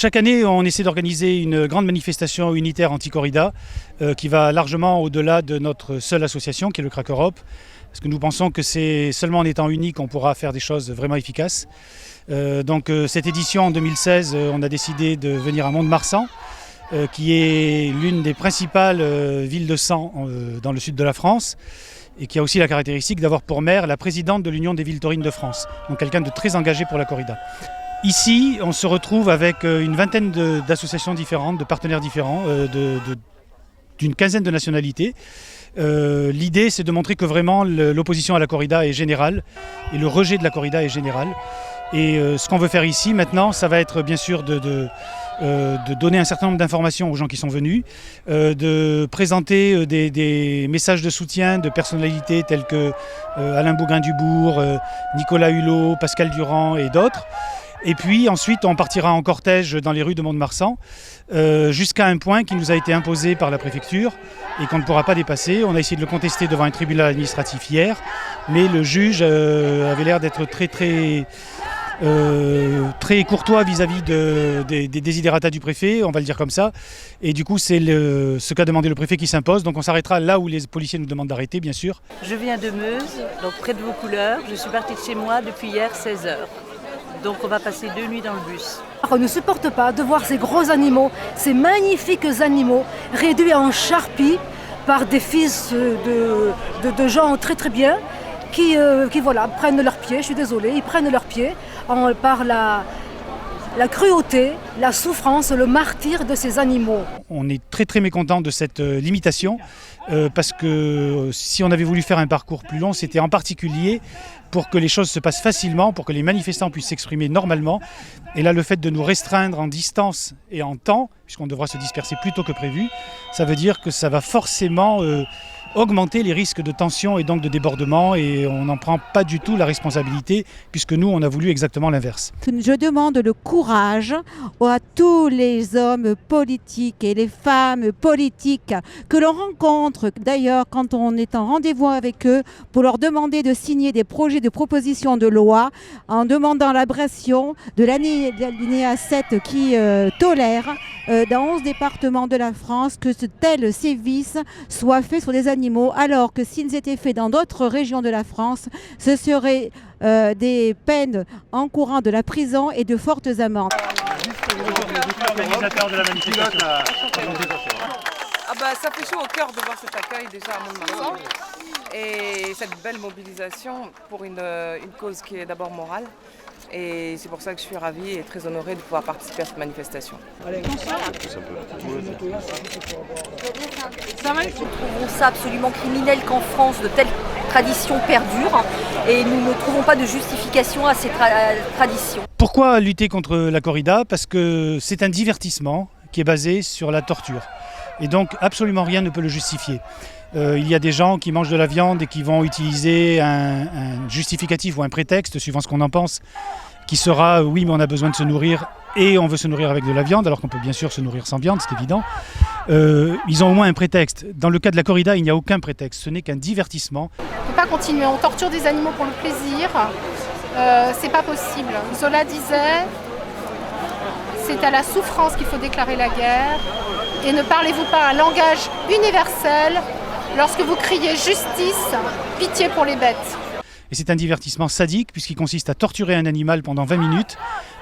Chaque année, on essaie d'organiser une grande manifestation unitaire anti-corrida qui va largement au-delà de notre seule association qui est le Crack Europe. Parce que nous pensons que c'est seulement en étant unis qu'on pourra faire des choses vraiment efficaces. Donc cette édition en 2016, on a décidé de venir à Mont-de-Marsan, qui est l'une des principales villes de sang dans le sud de la France et qui a aussi la caractéristique d'avoir pour maire la présidente de l'Union des villes taurines de France, donc quelqu'un de très engagé pour la corrida. Ici, on se retrouve avec une vingtaine d'associations différentes, de partenaires différents, d'une quinzaine de nationalités. L'idée, c'est de montrer que vraiment l'opposition à la corrida est générale et le rejet de la corrida est général. Et ce qu'on veut faire ici maintenant, ça va être bien sûr de donner un certain nombre d'informations aux gens qui sont venus, de présenter des messages de soutien de personnalités telles que Alain Bougrain-Dubourg, Nicolas Hulot, Pascal Durand et d'autres. Et puis ensuite, on partira en cortège dans les rues de Mont-de-Marsan jusqu'à un point qui nous a été imposé par la préfecture et qu'on ne pourra pas dépasser. On a essayé de le contester devant un tribunal administratif hier, mais le juge avait l'air d'être très courtois vis-à-vis des desiderata du préfet, on va le dire comme ça. Et du coup, c'est ce qu'a demandé le préfet qui s'impose. Donc on s'arrêtera là où les policiers nous demandent d'arrêter, bien sûr. Je viens de Meuse, donc près de Vaucouleurs. Je suis partie de chez moi depuis hier 16h. Donc on va passer 2 nuits dans le bus. On ne supporte pas de voir ces gros animaux, ces magnifiques animaux réduits en charpie par des fils de gens très très bien qui voilà, prennent leurs pieds, je suis désolée, ils prennent leurs pieds par la cruauté, la souffrance, le martyre de ces animaux. On est très très mécontent de cette limitation parce que si on avait voulu faire un parcours plus long, c'était en particulier pour que les choses se passent facilement, pour que les manifestants puissent s'exprimer normalement. Et là, le fait de nous restreindre en distance et en temps, puisqu'on devra se disperser plus tôt que prévu, ça veut dire que ça va forcément augmenter les risques de tension et donc de débordement, et on n'en prend pas du tout la responsabilité puisque nous on a voulu exactement l'inverse. Je demande le courage à tous les hommes politiques et les femmes politiques que l'on rencontre d'ailleurs quand on est en rendez-vous avec eux pour leur demander de signer des projets de proposition de loi en demandant l'abrogation de l'alinéa 7 qui tolère dans 11 départements de la France que ce tel sévice soit fait sur des animaux, alors que s'ils étaient faits dans d'autres régions de la France, ce serait des peines encourant de la prison et de fortes amendes. Ça fait chaud au cœur de voir cet accueil déjà à Mont-de-Marsan et cette belle mobilisation pour une cause qui est d'abord morale. Et c'est pour ça que je suis ravie et très honorée de pouvoir participer à cette manifestation. Nous trouvons ça absolument criminel qu'en France de telles traditions perdurent et nous ne trouvons pas de justification à ces traditions. Pourquoi lutter contre la corrida ? Parce que c'est un divertissement qui est basé sur la torture. Et donc absolument rien ne peut le justifier. Il y a des gens qui mangent de la viande et qui vont utiliser un justificatif ou un prétexte, suivant ce qu'on en pense, qui sera oui mais on a besoin de se nourrir et on veut se nourrir avec de la viande alors qu'on peut bien sûr se nourrir sans viande, c'est évident. Ils ont au moins un prétexte. Dans le cas de la corrida, il n'y a aucun prétexte, ce n'est qu'un divertissement. On ne peut pas continuer, on torture des animaux pour le plaisir, c'est pas possible. Zola disait, c'est à la souffrance qu'il faut déclarer la guerre et ne parlez-vous pas un langage universel lorsque vous criez justice, pitié pour les bêtes. Et c'est un divertissement sadique puisqu'il consiste à torturer un animal pendant 20 minutes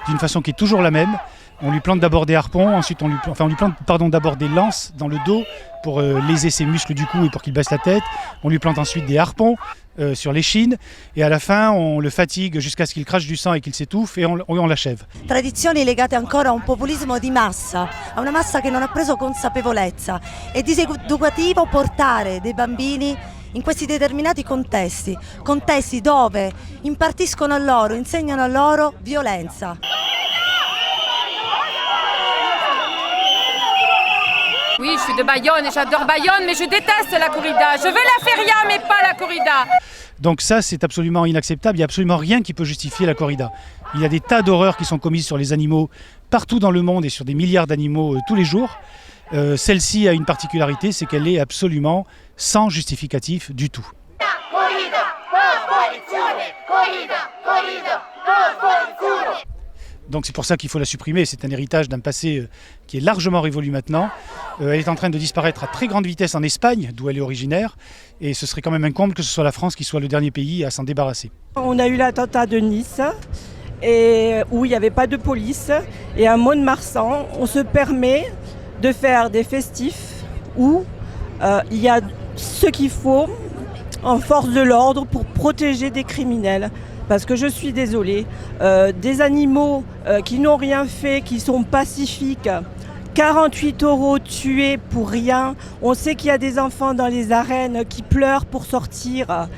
d'une façon qui est toujours la même. On lui plante d'abord des harpons, ensuite on lui plante d'abord des lances dans le dos pour léser ses muscles du cou et pour qu'il baisse la tête. On lui plante ensuite des harpons sur l'échine et à la fin on le fatigue jusqu'à ce qu'il crache du sang et qu'il s'étouffe et on l'achève. Tradizioni legate ancora a un populismo di massa, a una massa che non ha preso consapevolezza. È diseducativo portare dei bambini in questi determinati contesti dove impartiscono a loro, insegnano a loro violenza. Oui, je suis de Bayonne et j'adore Bayonne, mais je déteste la corrida. Je veux la feria, mais pas la corrida. Donc ça, c'est absolument inacceptable. Il n'y a absolument rien qui peut justifier la corrida. Il y a des tas d'horreurs qui sont commises sur les animaux partout dans le monde et sur des milliards d'animaux tous les jours. Celle-ci a une particularité, c'est qu'elle est absolument sans justificatif du tout. Donc c'est pour ça qu'il faut la supprimer. C'est un héritage d'un passé qui est largement révolu maintenant. Elle est en train de disparaître à très grande vitesse en Espagne, d'où elle est originaire. Et ce serait quand même un comble que ce soit la France qui soit le dernier pays à s'en débarrasser. On a eu l'attentat de Nice, et où il n'y avait pas de police. Et à Mont-de-Marsan, on se permet de faire des festifs où il y a ce qu'il faut en force de l'ordre pour protéger des criminels. Parce que je suis désolée, des animaux qui n'ont rien fait, qui sont pacifiques, 48 taureaux tués pour rien. On sait qu'il y a des enfants dans les arènes qui pleurent pour sortir.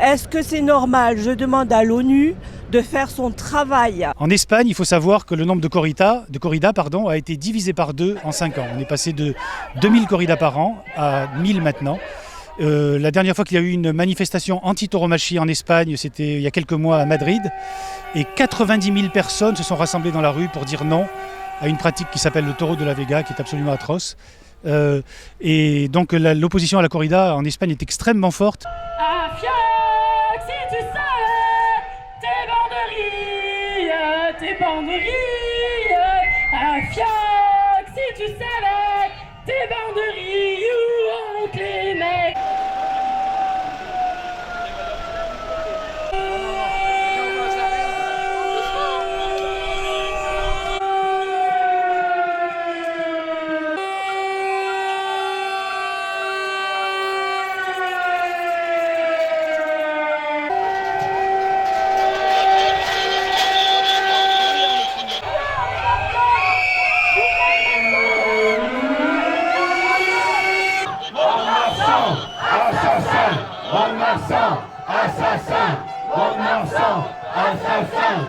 Est-ce que c'est normal? Je demande à l'ONU de faire son travail. En Espagne, il faut savoir que le nombre de corridas a été divisé par 2 en 5 ans. On est passé de 2000 corridas par an à 1000 maintenant. La dernière fois qu'il y a eu une manifestation anti-tauromachie en Espagne, c'était il y a quelques mois à Madrid. Et 90 000 personnes se sont rassemblées dans la rue pour dire non à une pratique qui s'appelle le taureau de la Vega, qui est absolument atroce. Et donc l'opposition à la corrida en Espagne est extrêmement forte. Si tu savais tes banderilles, Fioc, si tu savais tes banderilles, où on te les met. Assassin, assassin, assassin, assassin.